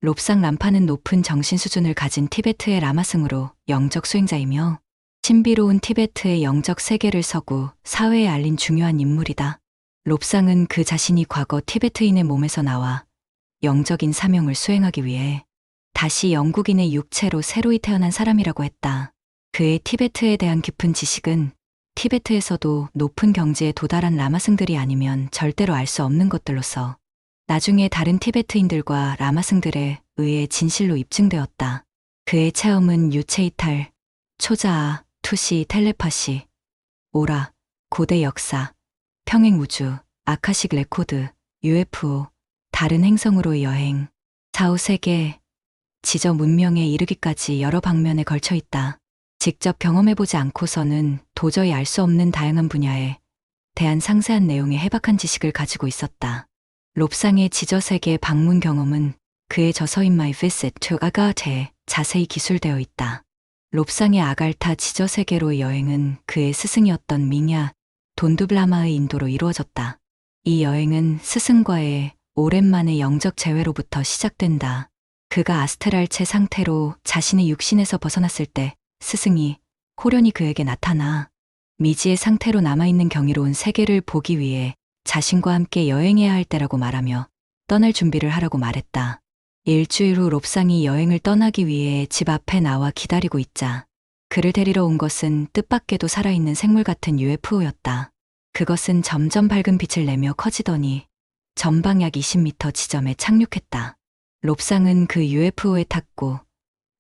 롭상 람파는 높은 정신 수준을 가진 티베트의 라마승으로 영적 수행자이며 신비로운 티베트의 영적 세계를 서구 사회에 알린 중요한 인물이다. 롭상은 그 자신이 과거 티베트인의 몸에서 나와 영적인 사명을 수행하기 위해 다시 영국인의 육체로 새로이 태어난 사람이라고 했다. 그의 티베트에 대한 깊은 지식은 티베트에서도 높은 경지에 도달한 라마승들이 아니면 절대로 알 수 없는 것들로서 나중에 다른 티베트인들과 라마승들에 의해 진실로 입증되었다. 그의 체험은 유체이탈, 초자아, 투시, 텔레파시, 오라, 고대 역사, 평행우주, 아카식 레코드, UFO, 다른 행성으로의 여행, 사후세계, 지저 문명에 이르기까지 여러 방면에 걸쳐 있다. 직접 경험해보지 않고서는 도저히 알 수 없는 다양한 분야에 대한 상세한 내용의 해박한 지식을 가지고 있었다. 롭상의 지저세계 방문 경험은 그의 저서인 My Visit to Agartha에 자세히 기술되어 있다. 롭상의 아갈타 지저세계로의 여행은 그의 스승이었던 밍야 돈두블라마의 인도로 이루어졌다. 이 여행은 스승과의 오랜만의 영적 재회로부터 시작된다. 그가 아스트랄체 상태로 자신의 육신에서 벗어났을 때 스승이 호련히 그에게 나타나 미지의 상태로 남아있는 경이로운 세계를 보기 위해 자신과 함께 여행해야 할 때라고 말하며 떠날 준비를 하라고 말했다. 일주일 후 롭상이 여행을 떠나기 위해 집 앞에 나와 기다리고 있자 그를 데리러 온 것은 뜻밖에도 살아있는 생물 같은 UFO였다. 그것은 점점 밝은 빛을 내며 커지더니 전방 약 20m 지점에 착륙했다. 롭상은 그 UFO에 탔고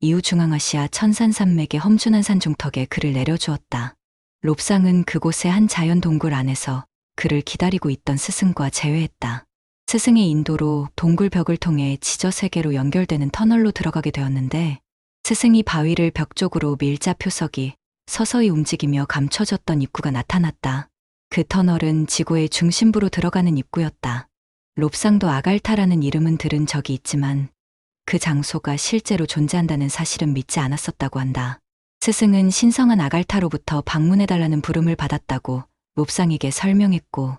이후 중앙아시아 천산산맥의 험준한 산 중턱에 그를 내려주었다. 롭상은 그곳의 한 자연 동굴 안에서 그를 기다리고 있던 스승과 재회했다. 스승의 인도로 동굴 벽을 통해 지저세계로 연결되는 터널로 들어가게 되었는데 스승이 바위를 벽 쪽으로 밀자 표석이 서서히 움직이며 감춰졌던 입구가 나타났다. 그 터널은 지구의 중심부로 들어가는 입구였다. 롭상도 아갈타라는 이름은 들은 적이 있지만 그 장소가 실제로 존재한다는 사실은 믿지 않았었다고 한다. 스승은 신성한 아갈타로부터 방문해달라는 부름을 받았다고 롭상에게 설명했고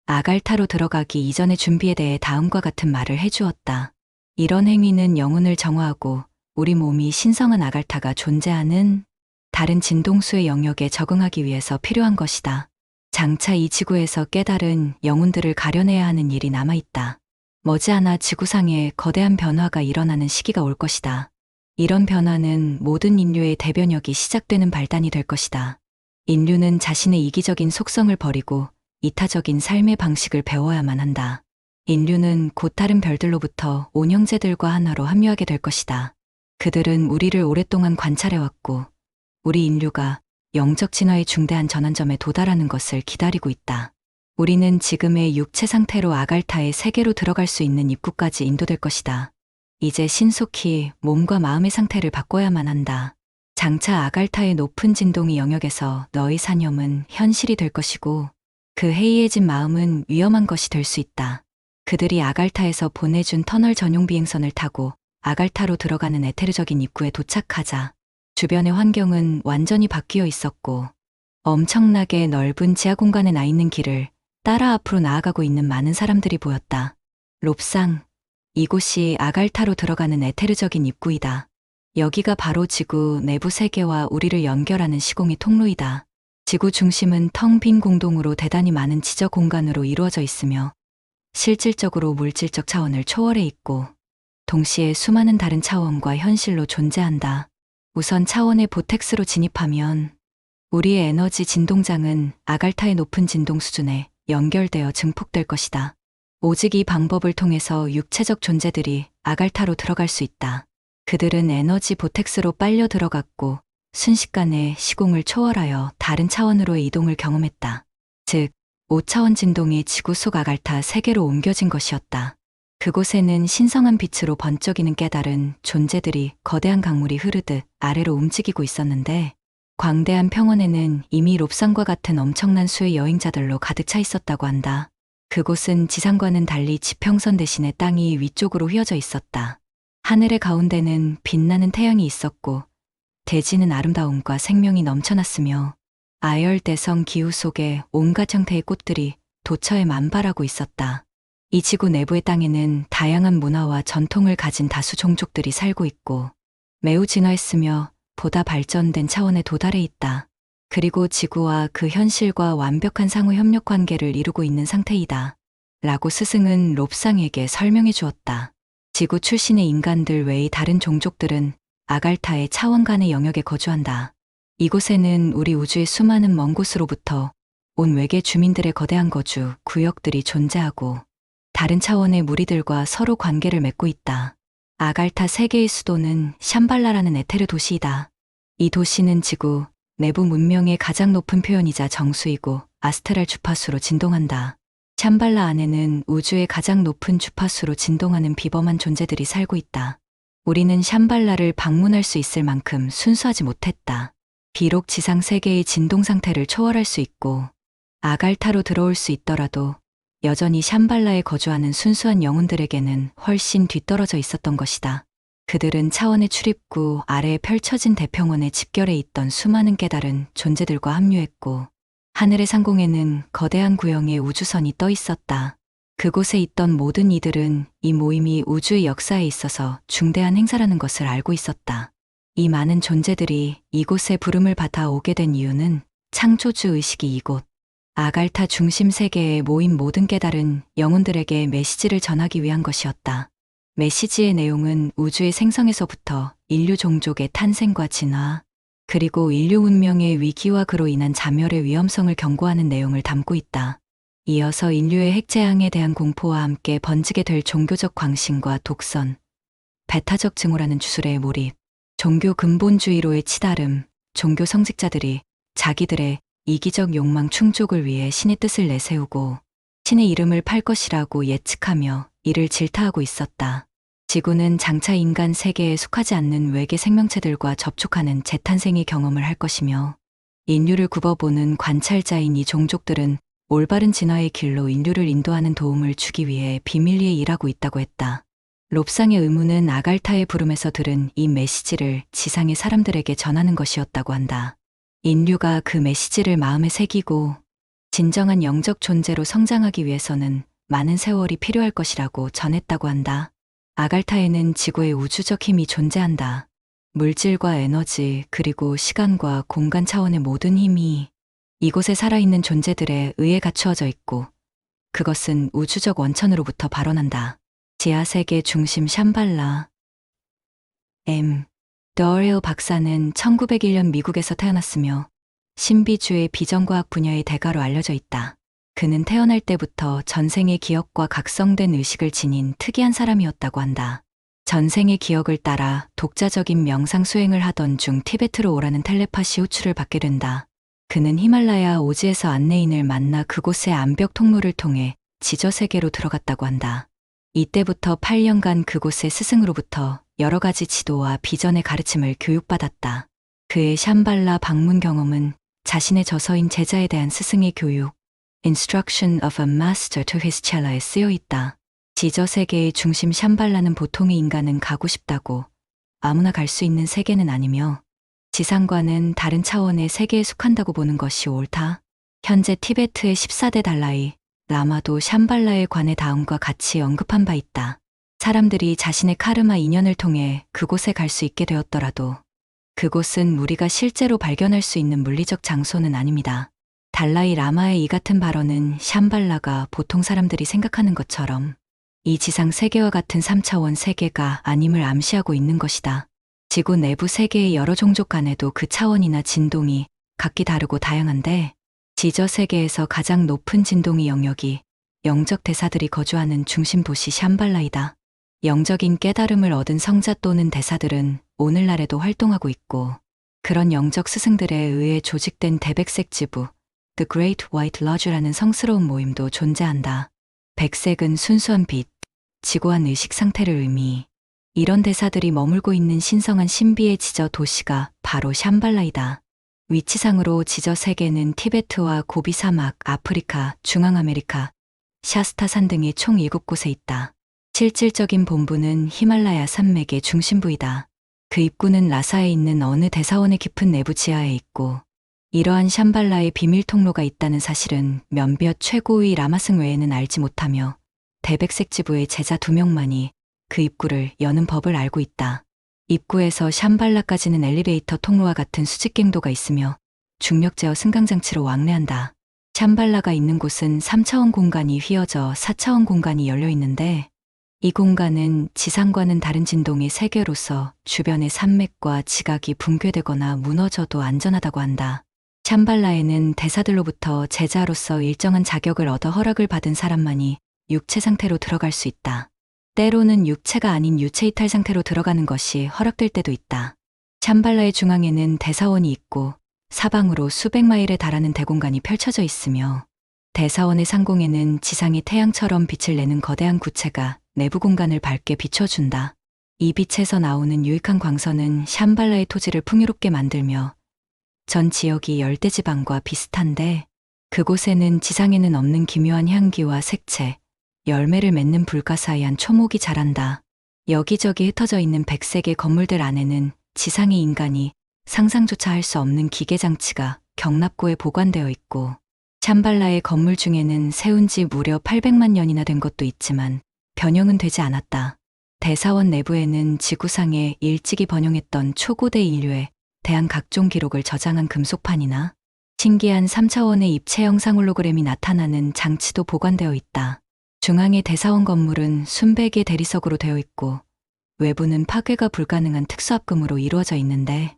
아갈타로 들어가기 이전의 준비에 대해 다음과 같은 말을 해주었다. 이런 행위는 영혼을 정화하고 우리 몸이 신성한 아갈타가 존재하는 다른 진동수의 영역에 적응하기 위해서 필요한 것이다. 장차 이 지구에서 깨달은 영혼들을 가려내야 하는 일이 남아있다. 머지않아 지구상에 거대한 변화가 일어나는 시기가 올 것이다. 이런 변화는 모든 인류의 대변혁이 시작되는 발단이 될 것이다. 인류는 자신의 이기적인 속성을 버리고 이타적인 삶의 방식을 배워야만 한다. 인류는 곧 다른 별들로부터 온형제들과 하나로 합류하게 될 것이다. 그들은 우리를 오랫동안 관찰해왔고 우리 인류가 영적 진화의 중대한 전환점에 도달하는 것을 기다리고 있다. 우리는 지금의 육체 상태로 아갈타의 세계로 들어갈 수 있는 입구까지 인도될 것이다. 이제 신속히 몸과 마음의 상태를 바꿔야만 한다. 장차 아갈타의 높은 진동의 영역에서 너의 사념은 현실이 될 것이고 그 해이해진 마음은 위험한 것이 될 수 있다. 그들이 아갈타에서 보내준 터널 전용 비행선을 타고 아갈타로 들어가는 에테르적인 입구에 도착하자 주변의 환경은 완전히 바뀌어 있었고 엄청나게 넓은 지하 공간에 나 있는 길을 따라 앞으로 나아가고 있는 많은 사람들이 보였다. 롭상, 이곳이 아갈타로 들어가는 에테르적인 입구이다. 여기가 바로 지구 내부 세계와 우리를 연결하는 시공의 통로이다. 지구 중심은 텅 빈 공동으로 대단히 많은 지저 공간으로 이루어져 있으며 실질적으로 물질적 차원을 초월해 있고 동시에 수많은 다른 차원과 현실로 존재한다. 우선 차원의 보텍스로 진입하면 우리의 에너지 진동장은 아갈타의 높은 진동 수준에 연결되어 증폭될 것이다. 오직 이 방법을 통해서 육체적 존재들이 아갈타로 들어갈 수 있다. 그들은 에너지 보텍스로 빨려 들어갔고 순식간에 시공을 초월하여 다른 차원으로의 이동을 경험했다. 즉, 5차원 진동이 지구 속 아갈타 세계로 옮겨진 것이었다. 그곳에는 신성한 빛으로 번쩍이는 깨달은 존재들이 거대한 강물이 흐르듯 아래로 움직이고 있었는데 광대한 평원에는 이미 롭상과 같은 엄청난 수의 여행자들로 가득 차 있었다고 한다. 그곳은 지상과는 달리 지평선 대신에 땅이 위쪽으로 휘어져 있었다. 하늘의 가운데는 빛나는 태양이 있었고 대지는 아름다움과 생명이 넘쳐났으며 아열대성 기후 속에 온갖 형태의 꽃들이 도처에 만발하고 있었다. 이 지구 내부의 땅에는 다양한 문화와 전통을 가진 다수 종족들이 살고 있고 매우 진화했으며 보다 발전된 차원에 도달해 있다. 그리고 지구와 그 현실과 완벽한 상호 협력 관계를 이루고 있는 상태이다. 라고 스승은 롭상에게 설명해 주었다. 지구 출신의 인간들 외의 다른 종족들은 아갈타의 차원 간의 영역에 거주한다. 이곳에는 우리 우주의 수많은 먼 곳으로부터 온 외계 주민들의 거대한 거주, 구역들이 존재하고 다른 차원의 무리들과 서로 관계를 맺고 있다. 아갈타 세계의 수도는 샴발라라는 에테르 도시이다. 이 도시는 지구 내부 문명의 가장 높은 표현이자 정수이고 아스트랄 주파수로 진동한다. 샴발라 안에는 우주의 가장 높은 주파수로 진동하는 비범한 존재들이 살고 있다. 우리는 샴발라를 방문할 수 있을 만큼 순수하지 못했다. 비록 지상 세계의 진동 상태를 초월할 수 있고 아갈타로 들어올 수 있더라도 여전히 샴발라에 거주하는 순수한 영혼들에게는 훨씬 뒤떨어져 있었던 것이다. 그들은 차원의 출입구 아래에 펼쳐진 대평원에 집결해 있던 수많은 깨달은 존재들과 합류했고 하늘의 상공에는 거대한 구형의 우주선이 떠 있었다. 그곳에 있던 모든 이들은 이 모임이 우주의 역사에 있어서 중대한 행사라는 것을 알고 있었다. 이 많은 존재들이 이곳에 부름을 받아 오게 된 이유는 창조주 의식이 이곳 아갈타 중심 세계에 모인 모든 깨달은 영혼들에게 메시지를 전하기 위한 것이었다. 메시지의 내용은 우주의 생성에서부터 인류 종족의 탄생과 진화, 그리고 인류 문명의 위기와 그로 인한 자멸의 위험성을 경고하는 내용을 담고 있다. 이어서 인류의 핵재앙에 대한 공포와 함께 번지게 될 종교적 광신과 독선, 배타적 증오라는 주술의 몰입, 종교 근본주의로의 치달음, 종교 성직자들이 자기들의 이기적 욕망 충족을 위해 신의 뜻을 내세우고 신의 이름을 팔 것이라고 예측하며 이를 질타하고 있었다. 지구는 장차 인간 세계에 속하지 않는 외계 생명체들과 접촉하는 재탄생의 경험을 할 것이며 인류를 굽어보는 관찰자인 이 종족들은 올바른 진화의 길로 인류를 인도하는 도움을 주기 위해 비밀리에 일하고 있다고 했다. 롭상의 의무는 아갈타의 부름에서 들은 이 메시지를 지상의 사람들에게 전하는 것이었다고 한다. 인류가 그 메시지를 마음에 새기고 진정한 영적 존재로 성장하기 위해서는 많은 세월이 필요할 것이라고 전했다고 한다. 아갈타에는 지구의 우주적 힘이 존재한다. 물질과 에너지 그리고 시간과 공간 차원의 모든 힘이 이곳에 살아있는 존재들에 의해 갖추어져 있고 그것은 우주적 원천으로부터 발원한다. 지하세계 중심 샴발라 더레오 박사는 1901년 미국에서 태어났으며 신비주의 비전과학 분야의 대가로 알려져 있다. 그는 태어날 때부터 전생의 기억과 각성된 의식을 지닌 특이한 사람이었다고 한다. 전생의 기억을 따라 독자적인 명상 수행을 하던 중 티베트로 오라는 텔레파시 호출을 받게 된다. 그는 히말라야 오지에서 안내인을 만나 그곳의 암벽 통로를 통해 지저세계로 들어갔다고 한다. 이때부터 8년간 그곳의 스승으로부터 여러 가지 지도와 비전의 가르침을 교육받았다. 그의 샴발라 방문 경험은 자신의 저서인 제자에 대한 스승의 교육, Instruction of a Master to His Chela에 쓰여 있다. 지저세계의 중심 샴발라는 보통의 인간은 가고 싶다고 아무나 갈 수 있는 세계는 아니며 지상과는 다른 차원의 세계에 속한다고 보는 것이 옳다. 현재 티베트의 14대 달라이 라마도 샴발라에 관해 다음과 같이 언급한 바 있다. 사람들이 자신의 카르마 인연을 통해 그곳에 갈 수 있게 되었더라도 그곳은 우리가 실제로 발견할 수 있는 물리적 장소는 아닙니다. 달라이 라마의 이 같은 발언은 샴발라가 보통 사람들이 생각하는 것처럼 이 지상 세계와 같은 3차원 세계가 아님을 암시하고 있는 것이다. 지구 내부 세계의 여러 종족 간에도 그 차원이나 진동이 각기 다르고 다양한데 지저 세계에서 가장 높은 진동의 영역이 영적 대사들이 거주하는 중심 도시 샴발라이다. 영적인 깨달음을 얻은 성자 또는 대사들은 오늘날에도 활동하고 있고 그런 영적 스승들에 의해 조직된 대백색 지부 The Great White Lodge라는 성스러운 모임도 존재한다. 백색은 순수한 빛, 지고한 의식 상태를 의미. 이런 대사들이 머물고 있는 신성한 신비의 지저 도시가 바로 샴발라이다. 위치상으로 지저 세계는 티베트와 고비 사막, 아프리카, 중앙아메리카, 샤스타산 등의 총 7곳에 있다. 실질적인 본부는 히말라야 산맥의 중심부이다. 그 입구는 라사에 있는 어느 대사원의 깊은 내부 지하에 있고 이러한 샴발라의 비밀 통로가 있다는 사실은 몇몇 최고의 라마승 외에는 알지 못하며 대백색 지부의 제자 2명만이 그 입구를 여는 법을 알고 있다. 입구에서 샴발라까지는 엘리베이터 통로와 같은 수직갱도가 있으며 중력 제어 승강장치로 왕래한다. 샴발라가 있는 곳은 3차원 공간이 휘어져 4차원 공간이 열려 있는데 이 공간은 지상과는 다른 진동의 세계로서 주변의 산맥과 지각이 붕괴되거나 무너져도 안전하다고 한다. 샴발라에는 대사들로부터 제자로서 일정한 자격을 얻어 허락을 받은 사람만이 육체 상태로 들어갈 수 있다. 때로는 육체가 아닌 유체 이탈 상태로 들어가는 것이 허락될 때도 있다. 샴발라의 중앙에는 대사원이 있고 사방으로 수백 마일에 달하는 대공간이 펼쳐져 있으며 대사원의 상공에는 지상이 태양처럼 빛을 내는 거대한 구체가 내부 공간을 밝게 비춰준다. 이 빛에서 나오는 유익한 광선은 샴발라의 토지를 풍요롭게 만들며 전 지역이 열대지방과 비슷한데 그곳에는 지상에는 없는 기묘한 향기와 색채, 열매를 맺는 불가사의한 초목이 자란다. 여기저기 흩어져 있는 백색의 건물들 안에는 지상의 인간이 상상조차 할 수 없는 기계장치가 경납고에 보관되어 있고 샴발라의 건물 중에는 세운 지 무려 800만 년이나 된 것도 있지만 변형은 되지 않았다. 대사원 내부에는 지구상에 일찍이 번영했던 초고대 인류에 대한 각종 기록을 저장한 금속판이나 신기한 3차원의 입체 영상 홀로그램이 나타나는 장치도 보관되어 있다. 중앙의 대사원 건물은 순백의 대리석으로 되어 있고 외부는 파괴가 불가능한 특수합금으로 이루어져 있는데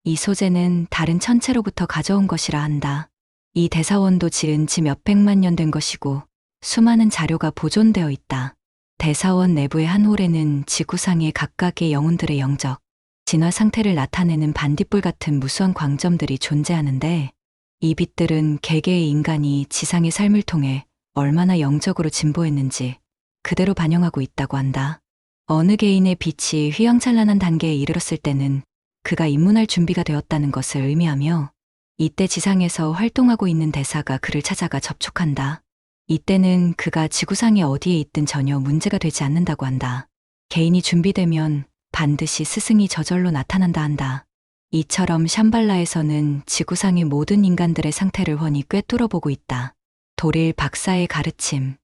이 소재는 다른 천체로부터 가져온 것이라 한다. 이 대사원도 지은 지 몇백만 년 된 것이고 수많은 자료가 보존되어 있다. 대사원 내부의 한 홀에는 지구상의 각각의 영혼들의 영적, 진화 상태를 나타내는 반딧불 같은 무수한 광점들이 존재하는데 이 빛들은 개개의 인간이 지상의 삶을 통해 얼마나 영적으로 진보했는지 그대로 반영하고 있다고 한다. 어느 개인의 빛이 휘황찬란한 단계에 이르렀을 때는 그가 입문할 준비가 되었다는 것을 의미하며 이때 지상에서 활동하고 있는 대사가 그를 찾아가 접촉한다. 이때는 그가 지구상에 어디에 있든 전혀 문제가 되지 않는다고 한다. 개인이 준비되면 반드시 스승이 저절로 나타난다 한다. 이처럼 샴발라에서는 지구상의 모든 인간들의 상태를 훤히 꿰뚫어보고 있다. 도릴 박사의 가르침.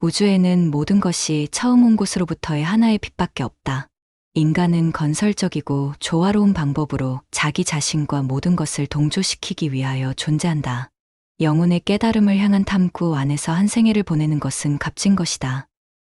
우주에는 모든 것이 처음 온 곳으로부터의 하나의 빛밖에 없다. 인간은 건설적이고 조화로운 방법으로 자기 자신과 모든 것을 동조시키기 위하여 존재한다. 영혼의 깨달음을 향한 탐구 안에서 한 생애를 보내는 것은 값진 것이다.